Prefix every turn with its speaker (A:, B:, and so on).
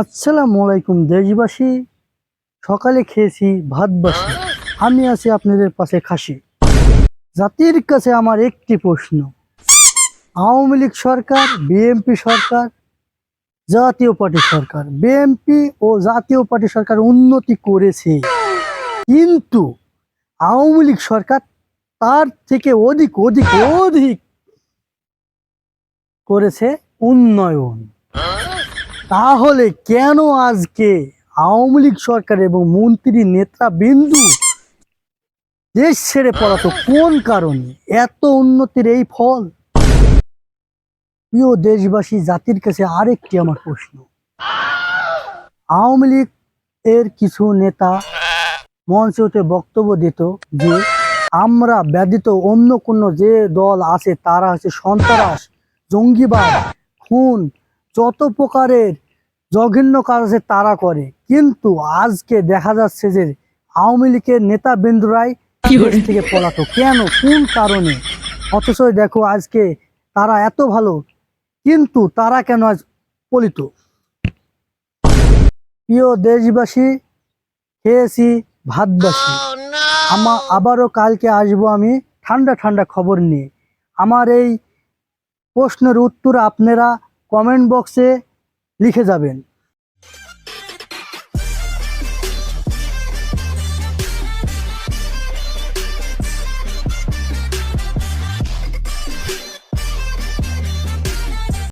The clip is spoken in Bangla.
A: আসসালামু আলাইকুম দেশবাসী। সকালে খেয়েছি ভাত বাসি, আমি আছি আপনাদের পাশে খাসি। জাতির কাছে আমার একটি প্রশ্ন, আওয়ামী লীগ সরকার, বিএনপি সরকার, জাতীয় পার্টি সরকার, বিএনপি ও জাতীয় পার্টি সরকার উন্নতি করেছে, কিন্তু আওয়ামী লীগ সরকার তার থেকে অধিক অধিক অধিক করেছে উন্নয়ন। তাহলে কেন আজকে আওয়ামী লীগ সরকার এবং মন্ত্রী নেতৃবৃন্দ দেশ ছেড়ে পড়াতো? কোন কারণে? এত উন্নতির এই ফল? প্রিয় দেশবাসী, জাতির কাছে আরেকটি আমার প্রশ্ন, আওয়ামী লীগ এর কিছু নেতা মঞ্চে বক্তব্য দিত যে আমরা ব্যতীত অন্য কোনো যে দল আছে তারা হচ্ছে সন্ত্রাস, জঙ্গিবাদ, খুন, যত প্রকারের জঘন্য কাজ আছে তারা করে। কিন্তু আজকে দেখা যাচ্ছে যে আওয়ামী লীগের নেতাবৃন্দরাই দেশ থেকে পলাতো। কেন? কোন কারণে? অথচ দেখো আজকে তারা এত ভালো, কিন্তু তারা কেন আজ পলিত? প্রিয় দেশবাসী, খেয়েছি ভাতবাসী। আবারও কালকে আসবো আমি ঠান্ডা ঠান্ডা খবর নিয়ে। আমার এই প্রশ্নের উত্তর আপনারা কমেন্ট বক্সে লিখে যাবেন।